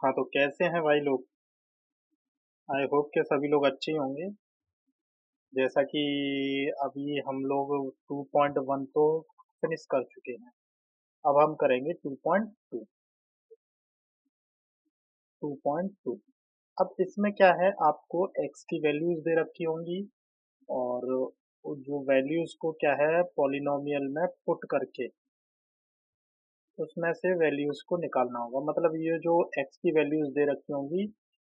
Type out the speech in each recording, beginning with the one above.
हाँ, तो कैसे हैं भाई लोग। आई होप के सभी लोग अच्छे ही होंगे। जैसा कि अभी हम लोग 2.1 तो फिनिश कर चुके हैं। अब हम करेंगे 2.2। 2.2। अब इसमें क्या है, आपको x की वैल्यूज दे रखी होंगी और जो वैल्यूज को क्या है पॉलिनोमियल में पुट करके उसमें से वैल्यूज को निकालना होगा। मतलब ये जो x की वैल्यूज दे रखी होंगी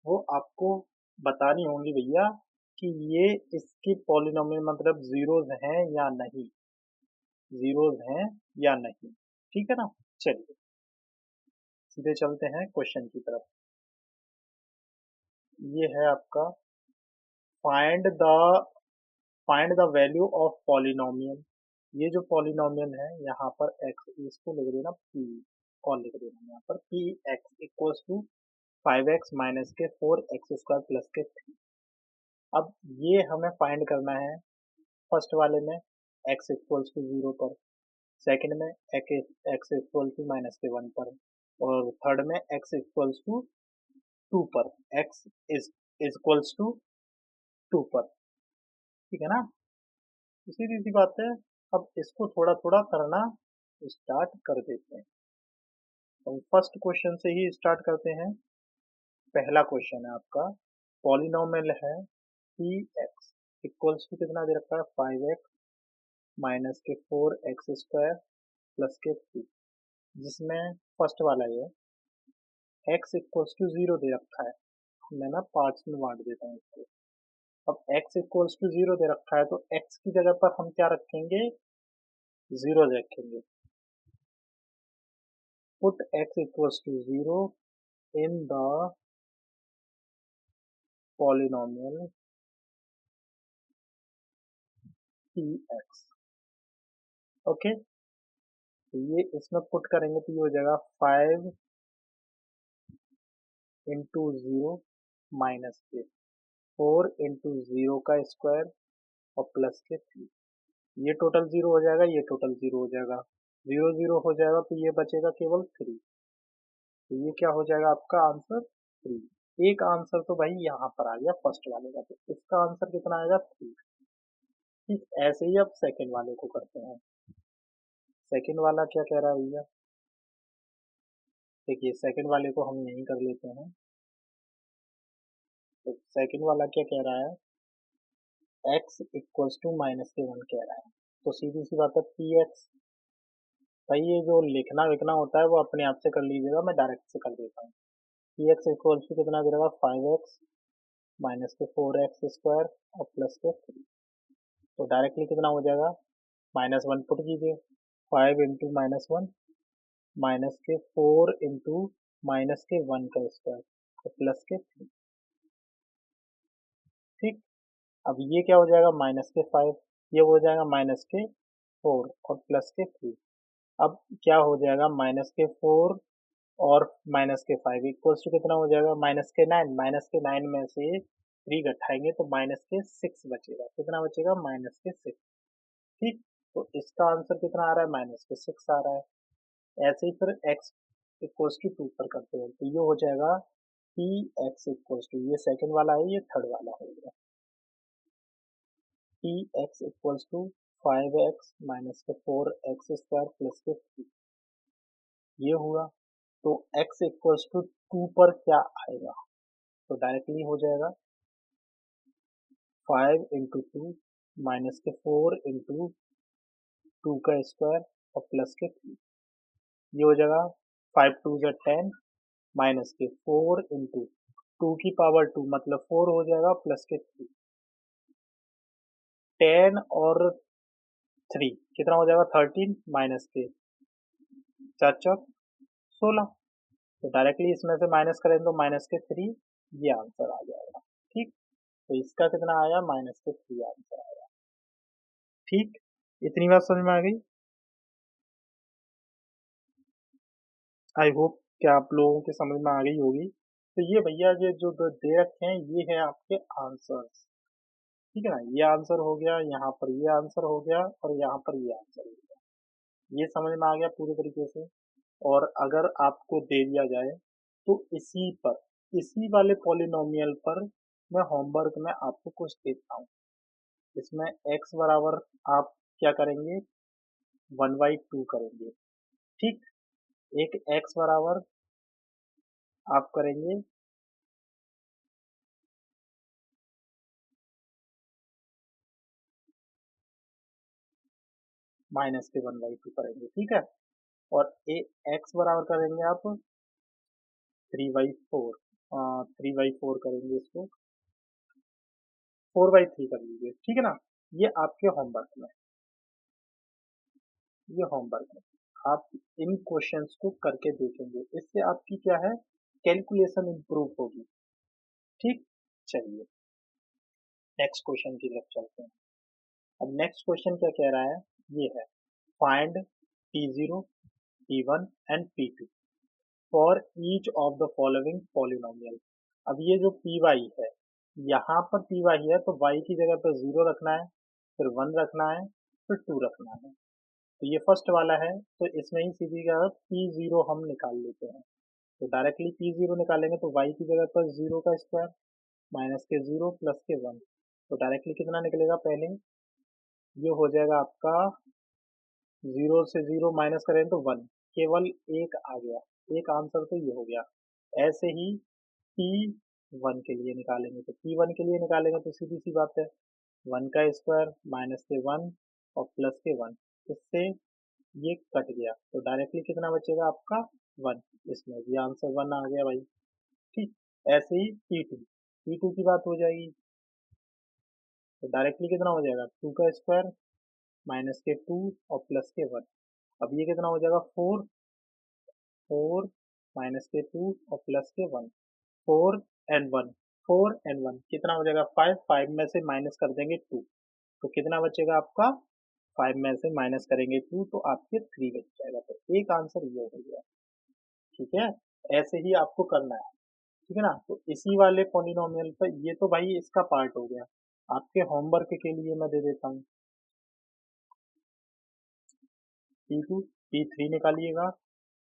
वो आपको बतानी होंगी भैया कि ये इसकी पॉलिनोमियल मतलब जीरोज हैं या नहीं। जीरोज हैं या नहीं। ठीक है ना। चलिए सीधे चलते हैं क्वेश्चन की तरफ। ये है आपका find the find the value of polynomial. ये जो पॉलिनोमियल है यहाँ पर x, इसको लिख देना p और लिख देना यहाँ पर p x equals to 5x minus के 4x² प्लस के 3। अब ये हमें फाइंड करना है फर्स्ट वाले में x इक्वल्स टू 0 पर, सेकंड में x इक्वल टू माइनस के 1 पर, और थर्ड में x इक्वल्स टू 2 पर। x इज इक्वल्स टू 2 पर। ठीक है ना। तो सीधी सी बात है। अब इसको थोड़ा थोड़ा करना स्टार्ट कर देते हैं। तो फर्स्ट क्वेश्चन से ही स्टार्ट करते हैं। पहला क्वेश्चन है आपका, पॉलिनोमियल है पी एक्स इक्वल्स टू कितना दे रखा है 5x माइनस के 4x² प्लस के 3, जिसमें फर्स्ट वाला ये x इक्वल्स टू 0 दे रखा है। मैं ना पार्ट्स में बांट देता हूँ इसको। अब x इक्वल्स टू 0 दे रखा है तो x की जगह पर हम क्या रखेंगे, 0 रखेंगे। Put x equals to 0 in the polynomial px। Okay, तो ये इसमें पुट करेंगे तो ये हो जाएगा 5 इंटू 0 माइनस के 4 इंटू 0 का स्क्वायर और प्लस के 3। ये टोटल 0 हो जाएगा, ये टोटल 0 हो जाएगा, 0 0 हो जाएगा तो ये बचेगा केवल 3। तो ये क्या हो जाएगा आपका आंसर 3। एक आंसर तो भाई यहाँ पर आ गया फर्स्ट वाले का, तो इसका आंसर कितना आएगा 3। ठीक, ऐसे ही अब सेकंड वाले को करते हैं। सेकंड वाला क्या कह रहा है भैया, देखिए सेकंड वाले को हम यहीं कर लेते हैं। तो सेकंड वाला क्या कह रहा है, x इक्वल्स टू माइनस के 1 कह रहा है। तो सीधी सी बात है पी एक्स। भाई ये जो लिखना विखना होता है वो अपने आप से कर लीजिएगा, मैं डायरेक्ट से कर देता हूँ। पी एक्स इक्वल्स टू कितना दे रहा है 5x माइनस के 4x² और प्लस के 3। तो डायरेक्टली कितना हो जाएगा, -1 पुट कीजिए, 5 इंटू -1 माइनस के 4 इंटू माइनस के 1 का स्क्वायर और प्लस के 3। ठीक, अब ये क्या हो जाएगा -5, ये हो जाएगा -4 और प्लस के 3। अब क्या हो जाएगा -4 और -5 इक्वल्स टू कितना हो जाएगा -9। -9 में से 3 घटाएंगे तो -6 बचेगा। कितना बचेगा -6। ठीक, तो इसका आंसर कितना आ रहा है -6 आ रहा है। ऐसे ही फिर x इक्वल्स टू 2 पर करते हैं तो ये हो जाएगा पी एक्स इक्वल्स टू, ये सेकंड वाला है, ये थर्ड वाला हो गया, p x equals to 5x minus के 4x² प्लस के 3। ये हुआ। तो x इक्वल्स टू 2 पर क्या आएगा, तो डायरेक्टली हो जाएगा 5 इंटू 2 माइनस के 4 इंटू 2 का स्क्वायर और प्लस के 3। ये हो जाएगा 5 2 जा 10 माइनस के 4 इंटू 2 की पावर 2 मतलब 4 हो जाएगा प्लस के 3। 10 और 3 कितना हो जाएगा 13 माइनस के 4 चौक 16। तो डायरेक्टली इसमें से माइनस करें तो माइनस के 3, ये आंसर आ जाएगा। ठीक, तो इसका कितना आया -3 आंसर आया। ठीक, इतनी बात समझ में आ गई। आई होप कि आप लोगों के समझ में आ गई होगी। तो ये भैया ये जो दे रखे हैं ये है आपके आंसर्स। ठीक है ना, ये आंसर हो गया, यहाँ पर ये आंसर हो गया और यहाँ पर ये आंसर हो गया। ये समझ में आ गया पूरी तरीके से। और अगर आपको दे दिया जाए तो इसी वाले पॉलिनोमियल पर मैं होमवर्क में आपको कुछ देता हूँ। इसमें x बराबर आप क्या करेंगे, 1/2 करेंगे। ठीक, एक x बराबर आप करेंगे माइनस के 1/2 करेंगे। ठीक है, और x बराबर करेंगे आप 3/4, 3/4 करेंगे, इसको 4/3 कर लीजिए। ठीक है ना, ये आपके होमवर्क में, ये होमवर्क में आप इन क्वेश्चंस को करके देखेंगे, इससे आपकी क्या है, कैलकुलेशन इंप्रूव होगी। ठीक, चलिए नेक्स्ट क्वेश्चन की तरफ चलते हैं। अब नेक्स्ट क्वेश्चन क्या कह रहा है, ये है find P0, P1 and P2 for each of the following polynomial. अब ये जो Py है, यहाँ पर Py है तो y की जगह पर 0 रखना है, फिर 1 रखना है, फिर 2 रखना है। तो ये फर्स्ट वाला है, तो इसमें ही सीधी का P0 हम निकाल लेते हैं। तो डायरेक्टली P0 निकालेंगे तो y की जगह पर 0 का स्क्वायर माइनस के 0 प्लस के 1, तो डायरेक्टली कितना निकलेगा, पहले ये हो जाएगा आपका 0 से 0 माइनस करें तो 1, केवल एक आ गया, एक आंसर तो ये हो गया। ऐसे ही P1 के लिए निकालेंगे, तो P1 के लिए निकालेंगे तो सीधी सी बात है, 1 का स्क्वायर माइनस के 1 और प्लस के 1, इससे ये कट गया, तो डायरेक्टली कितना बचेगा आपका 1, इसमें भी आंसर 1 आ गया भाई। ठीक, ऐसे ही P2 की बात हो जाएगी, तो डायरेक्टली कितना हो जाएगा, 2 का स्क्वायर माइनस के 2 और प्लस के 1, अब ये कितना हो जाएगा, 4, 4 माइनस के 2 और प्लस के 1, 4 एंड 1, 4 एंड 1 कितना हो जाएगा, 5, 5 में से माइनस कर देंगे 2, तो कितना बचेगा आपका, 5 में से माइनस करेंगे 2 तो आपके 3 बच जाएगा, तो एक आंसर ये हो गया। ठीक है, ऐसे ही आपको करना है। ठीक है ना, तो इसी वाले पॉलिनोमियल पर, ये तो भाई इसका पार्ट हो गया, आपके होमवर्क के लिए मैं दे देता हूँ। P2, P3 निकालिएगा,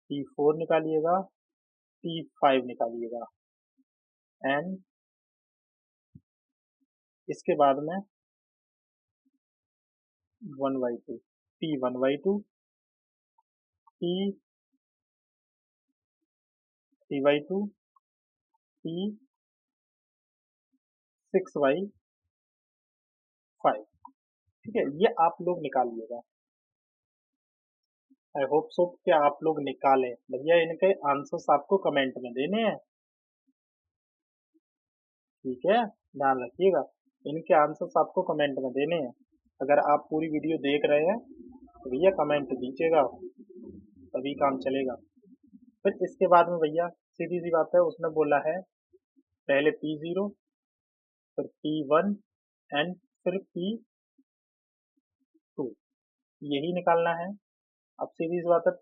P4 निकालिएगा, P5 निकालिएगा, and इसके बाद में 1/2, P1/2, P3/2, P6/5। ठीक है, ये आप लोग निकालिएगा। आई होप सो कि आप लोग निकालें भैया, इनके आंसर्स आपको कमेंट में देने हैं। ठीक है, ध्यान रखिएगा, इनके आंसर्स आपको कमेंट में देने हैं। अगर आप पूरी वीडियो देख रहे हैं तो भैया कमेंट दीजिएगा, तभी काम चलेगा। फिर इसके बाद में भैया सीधी सी बात है, उसने बोला है पहले P0, फिर P1 एंड फिर P2, यही निकालना है। अब सीधी सी बात है, T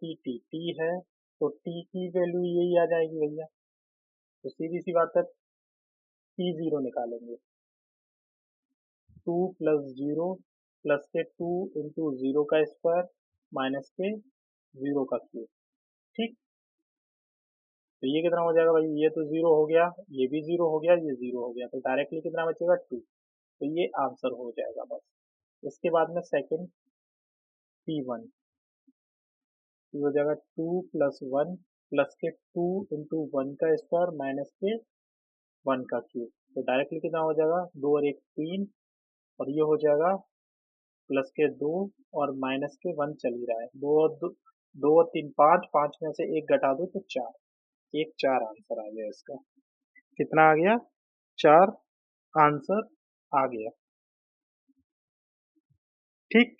है तो T की वैल्यू यही आ जाएगी भैया, तो सीधी सी बात है P0 निकालेंगे, 2 प्लस 0 प्लस के 2 इंटू 0 का स्क्वायर माइनस के 0 का क्यूब। ठीक, तो ये कितना हो जाएगा भाई, ये तो 0 हो गया, ये भी 0 हो गया, ये 0 हो गया, तो डायरेक्टली कितना बचेगा, 2, तो ये आंसर हो जाएगा बस। इसके बाद में सेकंड P1, ये हो जाएगा 2 प्लस 1 प्लस के 2 इंटू 1 का स्क्वायर माइनस के 1 का क्यूब, तो डायरेक्टली कितना हो जाएगा, 2 और 1 3, और ये हो जाएगा प्लस के 2 और माइनस के 1 चल ही रहा है, 2 और 3 5, 5 में से एक घटा दो तो 4, एक 4 आंसर आ गया इसका। कितना आ गया, 4 आंसर आ गया। ठीक,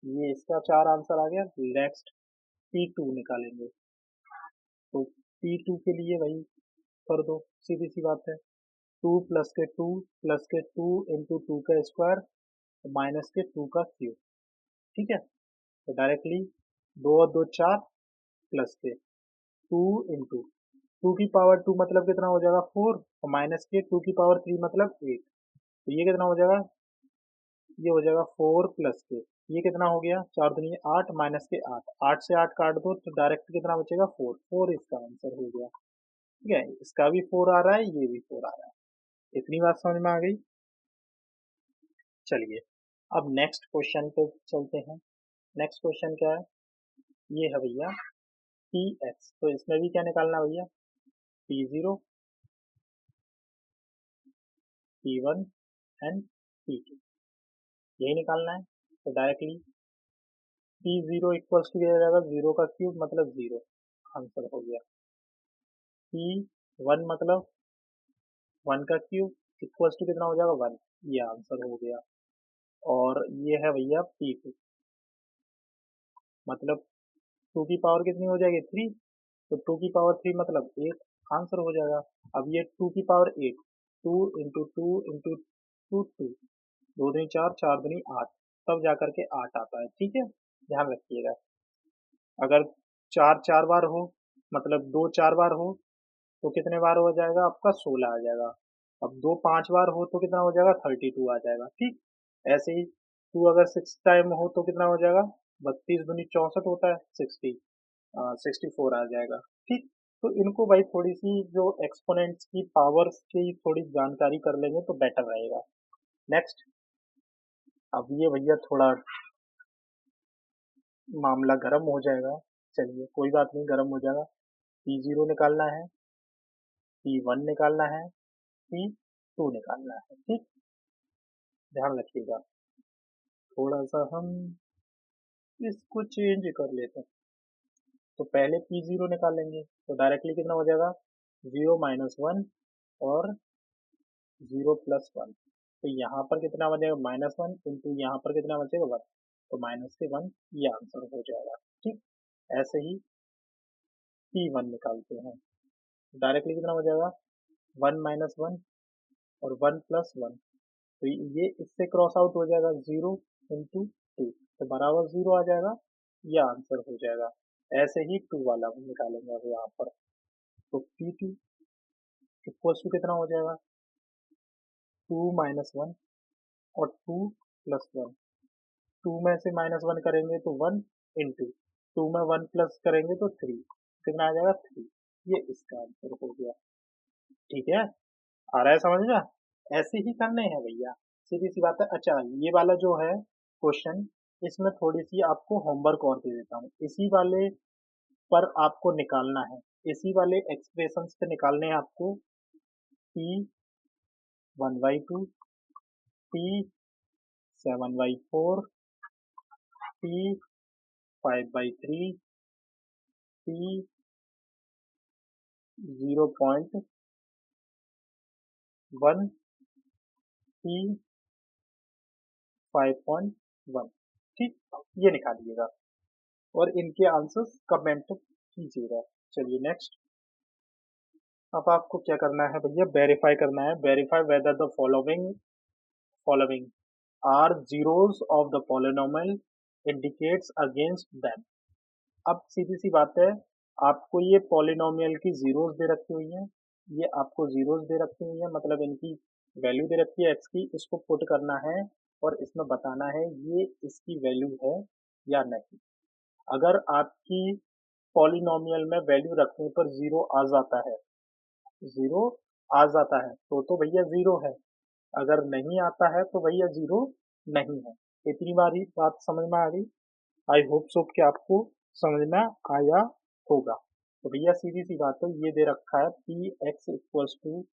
ये इसका 4 आंसर आ गया। नेक्स्ट P2 निकालेंगे, तो P2 के लिए वही कर दो, सीधी सी बात है, 2 प्लस के 2 इंटू 2 का स्क्वायर माइनस के 2 का क्यूब। ठीक है, तो डायरेक्टली 2 और 2 4 प्लस के 2 इंटू 2 की पावर 2 मतलब कितना हो जाएगा 4, और माइनस के 2 की पावर 3 मतलब 8, तो ये कितना हो जाएगा, ये हो जाएगा 4 प्लस के ये कितना हो गया, 4 दूनी 8 माइनस के 8, 8 से 8 काट दो तो डायरेक्ट कितना बचेगा, 4, 4 इसका आंसर हो गया। ठीक है, इसका भी 4 आ रहा है, ये भी 4 आ रहा है। इतनी बात समझ में आ गई। चलिए अब नेक्स्ट क्वेश्चन पे चलते हैं। नेक्स्ट क्वेश्चन क्या है, ये है भैया पी एक्स, तो इसमें भी क्या निकालना है भैया, p zero, p one and p two, यही निकालना है। तो directly p zero equals to क्या जाएगा, जीरो का क्यूब मतलब जीरो, आंसर हो गया। पी वन मतलब वन का क्यूब इक्वल्स टू कितना हो जाएगा, वन, ये आंसर हो गया। और ये है भैया पी टू, मतलब टू की पावर कितनी हो जाएगी, थ्री, तो टू की पावर थ्री मतलब एट, आंसर हो जाएगा। अब ये टू की power eight, two into two into two two, दो दूनी चार, चार दूनी आठ, तब जा करके आठ आता है। ठीक है, ध्यान रखिएगा। अगर चार चार बार हो, मतलब दो चार बार हो, तो कितने बार हो जाएगा आपका, 16 आ जाएगा। अब दो पांच बार हो तो कितना हो जाएगा, 32 आ जाएगा। ठीक, ऐसे ही टू अगर सिक्स टाइम हो तो कितना हो जाएगा, 32 दूनी 64 होता है, 64 आ जाएगा। ठीक, तो इनको भाई थोड़ी सी जो एक्सपोनेंट्स की पावर्स की थोड़ी जानकारी कर लेंगे तो बेटर रहेगा। नेक्स्ट, अब ये भैया थोड़ा मामला गर्म हो जाएगा। चलिए कोई बात नहीं, गर्म हो जाएगा। पी जीरो निकालना है, पी वन निकालना है, पी टू निकालना है। ठीक, ध्यान रखिएगा। थोड़ा सा हम इसको चेंज कर लेते हैं। तो पहले पी जीरो निकालेंगे तो डायरेक्टली कितना हो जाएगा, जीरो माइनस वन और जीरो प्लस वन, तो यहाँ पर कितना बचेगा, माइनस वन इंटू यहाँ पर कितना बचेगा, वन, तो माइनस के वन, ये आंसर हो जाएगा। ठीक, ऐसे ही पी वन निकालते हैं, डायरेक्टली कितना हो जाएगा, वन माइनस वन और वन प्लस वन, तो ये इससे क्रॉस आउट हो जाएगा, जीरो इंटू टू, तो बराबर जीरो आ जाएगा, ये आंसर हो जाएगा। ऐसे ही टू वाला हम निकालेंगे अब यहाँ पर, तो पी टू इक्वल्स टू कितना हो जाएगा, टू माइनस वन और टू प्लस वन, टू में से माइनस वन करेंगे तो वन, इंटू टू में वन प्लस करेंगे तो थ्री, कितना आ जाएगा, थ्री, ये इसका आंसर हो गया। ठीक है, आ रहा है समझ में, ऐसे ही करने हैं भैया, सीधी सी बात है। अच्छा ये वाला जो है क्वेश्चन, इसमें थोड़ी सी आपको होमवर्क और दे देता हूँ, इसी वाले पर आपको निकालना है, इसी वाले एक्सप्रेशंस पे निकालने हैं आपको, P one by two, P seven by four, P five by three, P 0.1, P 5.1। ठीक, ये निकालिएगा और इनके आंसर्स कमेंट कीजिएगा। चलिए नेक्स्ट, अब आपको क्या करना है भैया, वेरीफाई करना है, verify whether the following are zeros of the polynomial indicates against them. अब सीधी सी बात है, आपको ये पॉलिनोमियल की जीरोस दे रखी हुई हैं, ये आपको जीरोस दे रखी हुई हैं, मतलब इनकी वैल्यू दे रखी है एक्स की, इसको पुट करना है और इसमें बताना है ये इसकी वैल्यू है या नहीं। अगर आपकी पॉलिनोमियल में वैल्यू रखने पर जीरो आ जाता है, जीरो आ जाता है तो भैया जीरो है, अगर नहीं आता है तो भैया जीरो नहीं है। इतनी बारी बात समझ में आ गई। आई होप सो कि आपको समझ में आया होगा। तो भैया सीधी सी बात है, ये दे रखा है p x equals to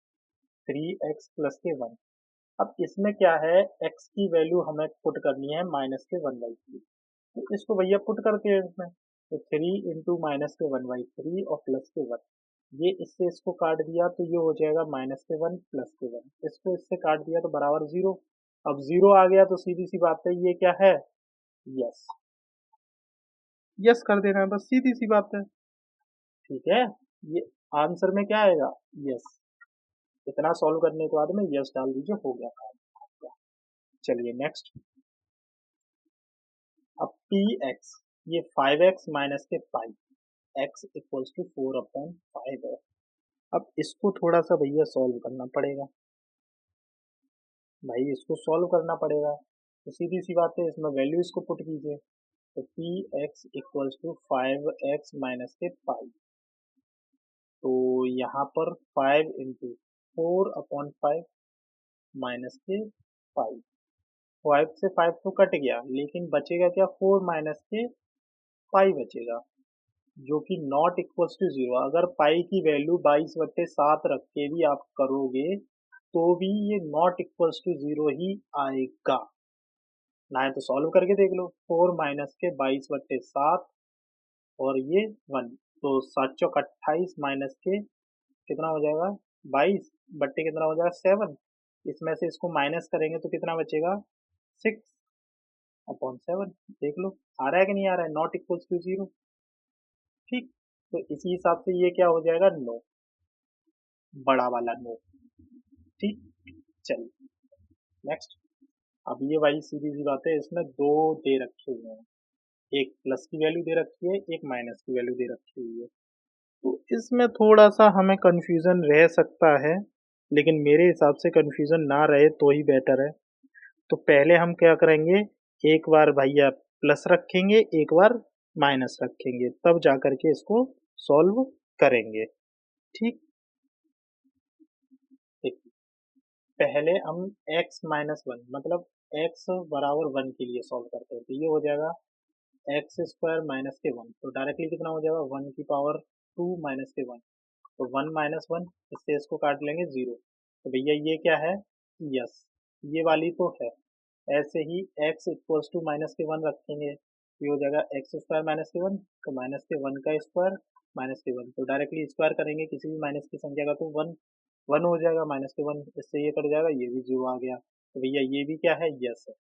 three x plus के वन। अब इसमें क्या है, एक्स की वैल्यू हमें पुट करनी है माइनस के वन बाई थ्री, तो इसको भैया पुट करते हैं इसमें, तो थ्री इंटू माइनस के वन बाई थ्री और प्लस के वन, ये इससे इसको काट दिया तो ये हो जाएगा माइनस के वन प्लस के वन, इसको इससे काट दिया तो बराबर जीरो। अब जीरो आ गया तो सीधी सी बात है, ये क्या है, यस, यस कर देना है, बस सीधी सी बात है। ठीक है, ये आंसर में क्या आएगा, यस, इतना सॉल्व करने के बाद में यस डाल दीजिए, हो गया काम। चलिए नेक्स्ट, अब पी एक्स, ये फाइव एक्स माइनस के five, x equals to four upon five है। अब इसको थोड़ा सा भैया सॉल्व करना पड़ेगा, भाई इसको सॉल्व करना पड़ेगा। तो सीधी सी बात है, इसमें वैल्यू इसको पुट कीजिए। तो p x equals to 5x minus के 5। तो यहाँ पर 5 × 4/5 माइनस के 5। 5 से 5 तो कट गया, लेकिन बचेगा क्या, 4 माइनस के 5 बचेगा, जो कि नॉट इक्वल्स टू 0। अगर पाई की वैल्यू 22/7 रख के भी आप करोगे तो भी ये नॉट इक्वल्स टू 0 ही आएगा। ना है तो सॉल्व करके देख लो, 4 माइनस के 22/7 और ये 1। तो 7 चौक 28 माइनस के कितना हो जाएगा, 22 बट्टे कितना हो जाएगा, 7। इसमें से इसको माइनस करेंगे तो कितना बचेगा, 6/7। देख लो आ रहा है कि नहीं आ रहा है, नॉट इक्वल्स टू 0। ठीक, तो इसी हिसाब से ये क्या हो जाएगा, नो, बड़ा वाला नो। ठीक, चलिए नेक्स्ट। अब ये वाली सीधी सी बात है, इसमें दो दे रखे हुए हैं, एक प्लस की वैल्यू दे रखी है, एक माइनस की वैल्यू दे रखी हुई है। तो इसमें थोड़ा सा हमें कंफ्यूजन रह सकता है, लेकिन मेरे हिसाब से कंफ्यूजन ना रहे तो ही बेटर है। तो पहले हम क्या करेंगे, एक बार भैया प्लस रखेंगे, एक बार माइनस रखेंगे, तब जा करके इसको सॉल्व करेंगे। ठीक, देखिए पहले हम x-1 मतलब x बराबर 1 के लिए सॉल्व करते हैं। तो ये हो जाएगा x² माइनस के 1। तो डायरेक्टली कितना हो जाएगा, 1 की पावर 2 माइनस के 1। तो 1 माइनस 1, इससे इसको काट लेंगे 0। तो भैया ये क्या है, यस, ये वाली तो है। ऐसे ही x इक्वल्स टू माइनस के 1 रखेंगे, ये हो जाएगा x² माइनस के 1। तो माइनस के 1 का स्क्वायर माइनस के 1, तो डायरेक्टली स्क्वायर करेंगे किसी भी माइनस की संख्या का तो 1 1 हो जाएगा, माइनस के 1 इससे ये कट जाएगा, ये भी 0 आ गया। तो भैया ये भी क्या है, यस है।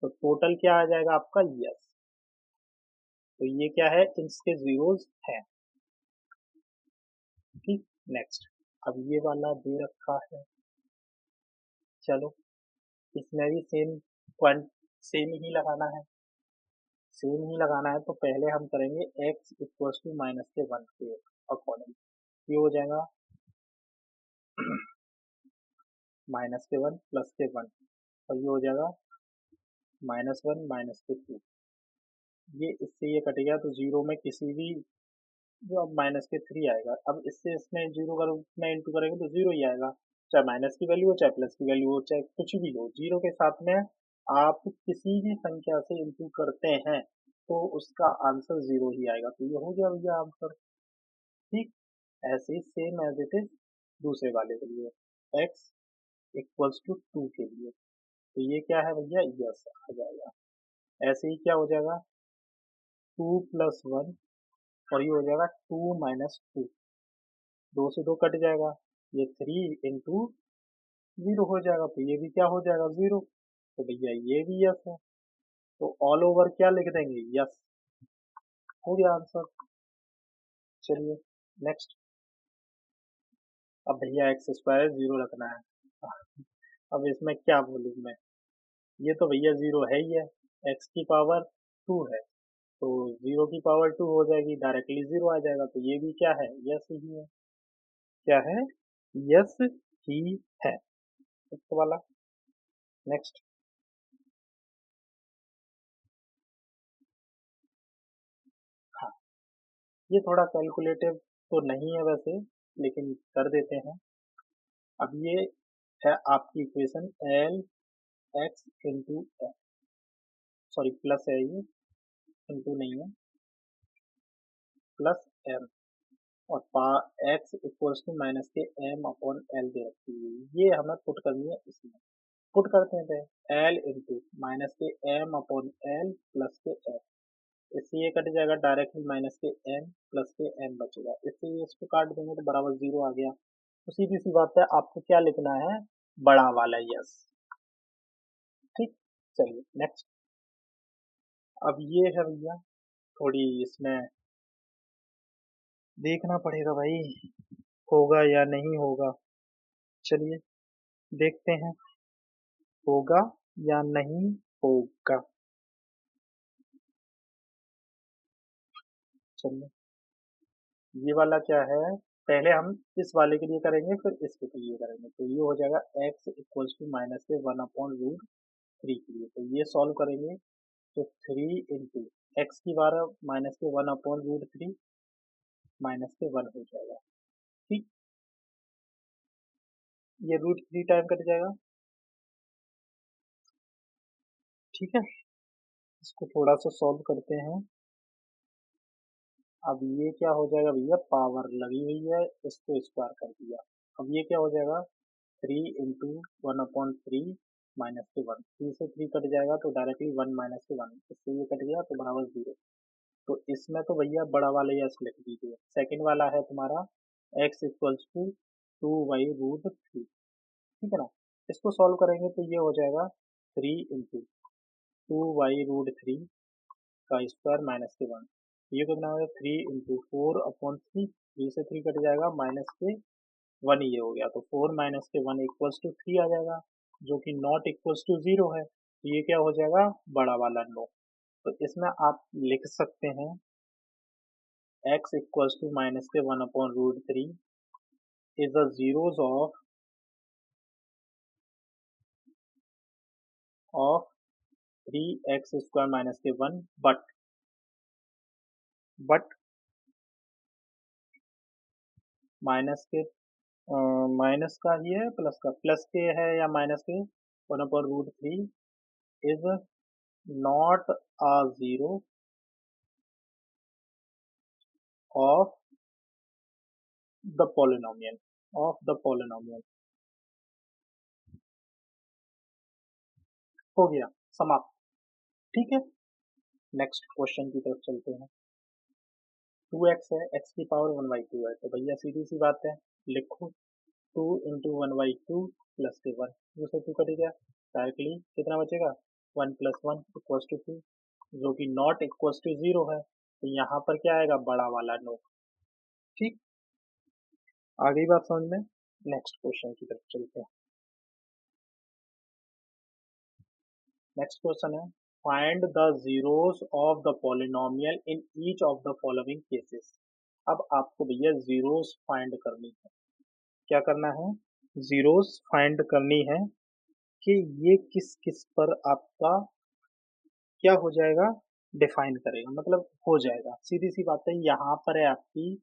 तो टोटल क्या आ जाएगा आपका, यस। तो ये क्या है, इसके जीरोस हैं। ठीक, नेक्स्ट। अब ये वाला दे रखा है, चलो इसमें भी सेम ही लगाना है। सेम ही लगाना है, तो पहले हम करेंगे x इक्वल्स टू माइनस के 1 के अकॉर्डिंग। ये हो जाएगा माइनस के 1 प्लस के 1, और ये हो जाएगा -1 माइनस के 2। ये इससे ये कट गया, तो जीरो में किसी भी, जो अब माइनस के 3 आएगा, अब इससे इसमें जीरो का रूप में इंटू करेंगे तो जीरो ही आएगा। चाहे माइनस की वैल्यू हो, चाहे प्लस की वैल्यू हो, चाहे कुछ भी हो, जीरो के साथ में आप किसी भी संख्या से इंटू करते हैं तो उसका आंसर जीरो ही आएगा। तो ये हो गया भैया आंसर। ठीक, ऐसे ही सेम एज इट इज दूसरे वाले के लिए, x इक्वल्स टू 2 के लिए। तो ये क्या है भैया, यस आ जाएगा। ऐसे ही क्या हो जाएगा, 2 + 1, और ये हो जाएगा 2 माइनस 2। 2 से 2 कट जाएगा, ये 3 इंटू 0 हो जाएगा, तो ये भी क्या हो जाएगा, 0। तो भैया ये भी यस है। तो ऑल ओवर क्या लिख देंगे, यस। हो गया आंसर। चलिए नेक्स्ट। अब भैया x² 0 रखना है। अब इसमें क्या बोलूँ मैं, ये तो भैया 0 है ही है, x की पावर 2 है, तो 0 की पावर 2 हो जाएगी, डायरेक्टली 0 आ जाएगा। तो ये भी क्या है, यस ही है। क्या है, यस ही है। फर्स्ट वाला, नेक्स्ट। हाँ, ये थोड़ा कैलकुलेटिव तो नहीं है वैसे, लेकिन कर देते हैं। अब ये है आपकी equation l x into m, sorry plus है ये, इंटू नहीं है, प्लस एम, और एक्स इक्वल्स टू माइनस के एम अपॉन एल दे रखी है, ये हमें पुट करनी है इसमें। पुट करते हैं थे एल इंटू माइनस के एम अपॉन एल प्लस के एम, इससे ये कट जाएगा, डायरेक्टली माइनस के एम प्लस के एम बचेगा, इससे ये इसको काट देंगे तो बराबर 0 आ गया। तो सीधी सी बात है, आपको क्या लिखना है, बड़ा वाला यस। ठीक, चलिए नेक्स्ट। अब ये है भैया, थोड़ी इसमें देखना पड़ेगा भाई, होगा या नहीं होगा। चलिए देखते हैं, होगा या नहीं होगा। चलिए, ये वाला क्या है, पहले हम इस वाले के लिए करेंगे, फिर इसके लिए करेंगे। तो ये हो जाएगा x इक्वल्स टू माइनस के 1 अपॉन रूट 3 के लिए, तो ये सॉल्व करेंगे तो 3 इंटू एक्स की बार माइनस के 1/√3 माइनस के 1 हो जाएगा। ठीक, ये √3 टाइम कट जाएगा। ठीक है, इसको थोड़ा सा सॉल्व करते हैं। अब ये क्या हो जाएगा भैया, पावर लगी हुई है, इसको स्क्वायर कर दिया। अब ये क्या हो जाएगा, 3 इंटू 1/3 माइनस के 1, 3 से 3 कट जाएगा तो डायरेक्टली 1 माइनस के 1, इससे ये कट गया तो बराबर 0। तो इसमें तो भैया बड़ा वाला यस लिख दीजिए। सेकंड वाला है तुम्हारा x इक्वल्स टू 2y√3। ठीक है ना, इसको सॉल्व करेंगे तो ये हो जाएगा 3 इंटू 2y√3 का स्क्वायर माइनस के 1। ये कितना हो गया, 3 इंटू 4/3, 3 से 3 कट जाएगा माइनस के 1, ये हो गया तो 4 माइनस के 1 इक्वल्स टू 3 आ जाएगा, जो कि नॉट इक्वल्स टू 0 है। तो ये क्या हो जाएगा, बड़ा वाला नो। तो इसमें आप लिख सकते हैं x इक्वल्स टू माइनस के 1/√3 is the zeros of 3x square minus के 1, बट माइनस के माइनस का ही है प्लस का, प्लस के है या माइनस के 1/√3 is not a zero of the polynomial, of the polynomial. हो गया समाप्त। ठीक है, नेक्स्ट क्वेश्चन की तरफ चलते हैं। 2x है, x की पावर 1/2 है, तो भैया सीधी सी बात है, लिखो 2 इंटू 1/2 प्लस के 1, 2 से 2 कट गया, डायरेक्टली कितना बचेगा, 1 प्लस 1 इक्वल्स टू 2, जो कि नॉट इक्वल्स टू 0 है, तो यहाँ पर क्या आएगा, बड़ा वाला नो। ठीक, आ गई बात समझ में। नेक्स्ट क्वेश्चन की तरफ चलते हैं। नेक्स्ट क्वेश्चन है, find the zeros of the polynomial in each of the following cases. अब आपको भैया जीरोस फाइंड करनी है। क्या करना है, जीरोस फाइंड करनी है कि ये किस किस पर आपका क्या हो जाएगा, डिफाइन करेगा, मतलब हो जाएगा। सीधी सी बात है, यहाँ पर है आपकी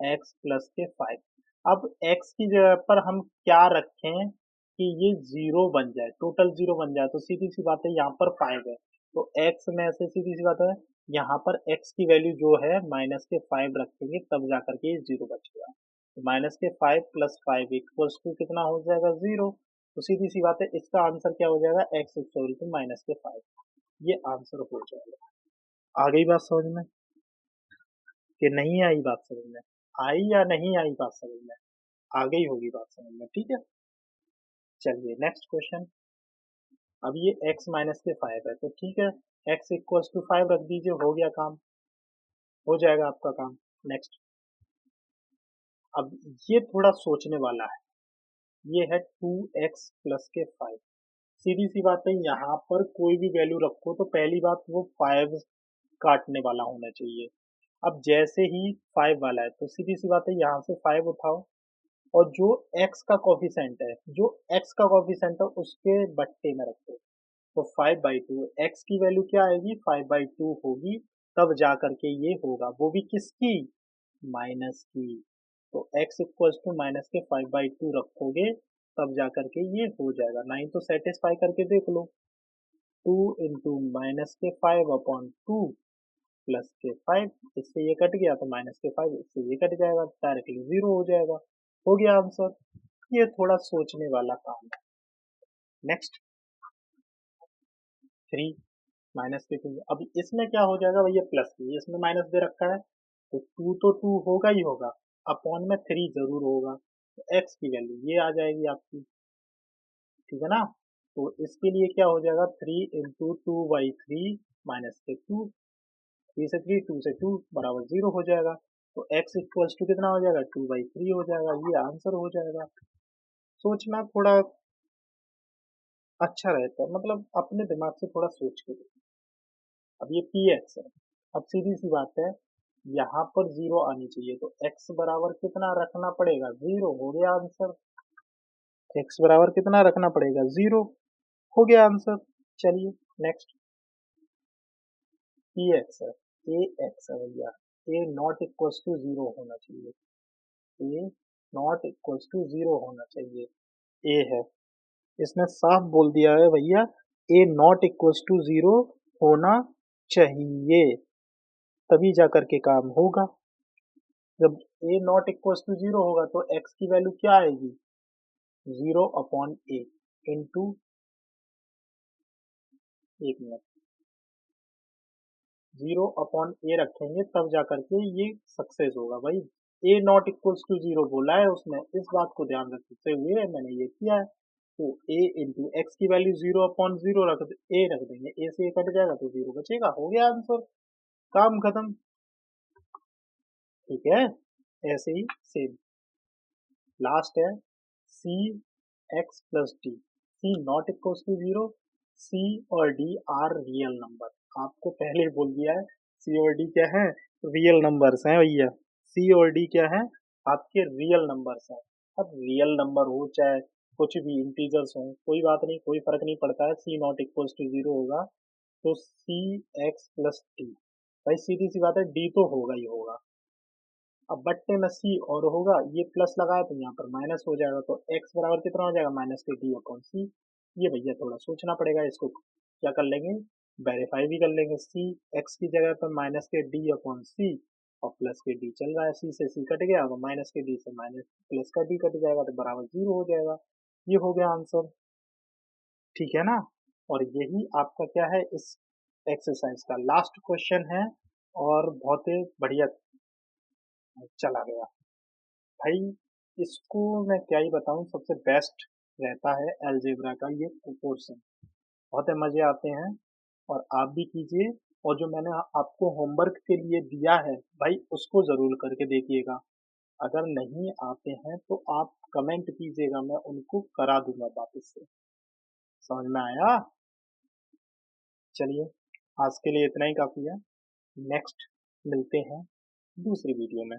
x प्लस के 5। अब x की जगह पर हम क्या रखें कि ये जीरो बन जाए, टोटल जीरो बन जाए, तो सीधी सी बात है यहाँ पर 5 है, तो x में से सीधी सी बात है यहाँ पर x की वैल्यू जो है माइनस के 5 रखेंगे, तब जाकर के ये जीरो बचेगा। तो माइनस के 5 प्लस 5 इक्वल्स टू कितना हो जाएगा, 0। तो सीधी सी बात है, इसका आंसर क्या हो जाएगा, x इक्वल टू माइनस के 5, ये आंसर हो जाएगा। आ गई बात समझ में कि नहीं आई बात समझ में, आई या नहीं आई बात समझ में, आ गई होगी बात समझ में। ठीक है, चलिए नेक्स्ट क्वेश्चन। अब ये x माइनस के 5 है, तो ठीक है, x इक्वल्स टू 5 रख दीजिए, हो गया काम, हो जाएगा आपका काम। नेक्स्ट, अब ये थोड़ा सोचने वाला है, ये है 2x प्लस के 5। सीधी सी बात है, यहाँ पर कोई भी वैल्यू रखो तो पहली बात वो 5 काटने वाला होना चाहिए। अब जैसे ही 5 वाला है तो सीधी सी बात है, यहाँ से 5 उठाओ और जो x का कोफिशेंट है, जो x का कोफिशेंट है उसके बट्टे में रखो, तो 5/2 x की वैल्यू क्या आएगी, 5/2 होगी, तब जा करके ये होगा, वो भी किसकी, माइनस की। तो x इक्वल्स टू माइनस के 5/2 रखोगे, तब जा करके ये हो जाएगा। नहीं तो सेटिस्फाई करके देख लो, 2 इंटू माइनस के 5/2 प्लस के 5, इससे ये कट गया तो माइनस के 5, इससे ये कट जाएगा, डायरेक्टली 0 हो जाएगा। हो गया आंसर। ये थोड़ा सोचने वाला काम है। नेक्स्ट, 3 माइनस के 2, अब इसमें क्या हो जाएगा भैया, प्लस की, इसमें माइनस दे रखा है तो 2 तो 2 होगा ही होगा, अपॉन में 3 जरूर होगा, तो x की वैल्यू ये आ जाएगी आपकी। ठीक है ना, तो इसके लिए क्या हो जाएगा, 3 इंटू 2/3 माइनस के 2, 3 से 3, 2 से 2 बराबर 0 हो जाएगा, तो x इक्वल्स टू कितना हो जाएगा, 2/3 हो जाएगा, ये आंसर हो जाएगा। सोचना थोड़ा अच्छा रहता है, मतलब अपने दिमाग से थोड़ा सोच के देखो। अब ये px है, अब सीधी सी बात है, यहाँ पर 0 आनी चाहिए, तो x बराबर कितना रखना पड़ेगा, 0, हो गया आंसर। x बराबर कितना रखना पड़ेगा, 0, हो गया आंसर। चलिए नेक्स्ट पी एक्स है, ए एक्स है भैया, ए नॉट इक्वल्स टू जीरो होना चाहिए, ए नॉट इक्वल्स टू जीरो होना चाहिए, ए है, इसने साफ बोल दिया है भैया ए नॉट इक्वल्स टू जीरो होना चाहिए, तभी जा करके काम होगा। जब ए नॉट इक्वल्स टू जीरो होगा तो एक्स की वैल्यू क्या आएगी, जीरो अपॉन ए इंटू, एक मिनट, जीरो अपॉन ए रखेंगे तब जा करके ये सक्सेस होगा भाई। ए नॉट इक्वल्स टू जीरो बोला है उसने, इस बात को ध्यान रखते हुए मैंने ये किया है। तो ए इंटू एक्स की वैल्यू जीरो अपॉन जीरो ए रख देंगे, ए से ए कट जाएगा तो जीरो बचेगा, हो गया आंसर, काम खत्म। ठीक है, ऐसे ही सेम लास्ट है C X plus D, C not equals to zero, C और डी आर रियल नंबर, आपको पहले ही बोल दिया है सी और डी क्या है, रियल नंबर्स हैं भैया, सी और डी क्या है, आपके रियल नंबर्स हैं। अब रियल नंबर हो चाहे कुछ भी इंटीजर्स हो, कोई बात नहीं, कोई फर्क नहीं पड़ता है, सी नॉट इक्वल्स टू जीरो होगा तो सी एक्स प्लस डी, भाई सीधी सी बात है डी तो होगा ही होगा। अब बट्टे में सी और होगा, ये प्लस लगाया तो यहाँ पर माइनस हो जाएगा, तो एक्स बराबर कितना हो जाएगा, माइनस के डी अपॉन सी। ये भैया थोड़ा सोचना पड़ेगा, इसको क्या कर लेंगे, वेरीफाई भी कर लेंगे, सी एक्स की जगह पर माइनस के डी अपॉन सी और प्लस के डी चल रहा है, सी से सी कट गया तो माइनस के डी से माइनस प्लस का डी कट जाएगा तो बराबर जीरो हो जाएगा। ये हो गया आंसर, ठीक है ना। और यही आपका क्या है इस एक्सरसाइज का लास्ट क्वेश्चन है, और बहुत ही बढ़िया चला गया भाई। इसको मैं क्या ही बताऊं, सबसे बेस्ट रहता है अलजेब्रा का ये पोर्शन, बहुत ही मजे आते हैं, और आप भी कीजिए। और जो मैंने आपको होमवर्क के लिए दिया है भाई उसको जरूर करके देखिएगा, अगर नहीं आते हैं तो आप कमेंट कीजिएगा, मैं उनको करा दूंगा वापस से। समझ में आया, चलिए आज के लिए इतना ही काफी है, नेक्स्ट मिलते हैं दूसरी वीडियो में।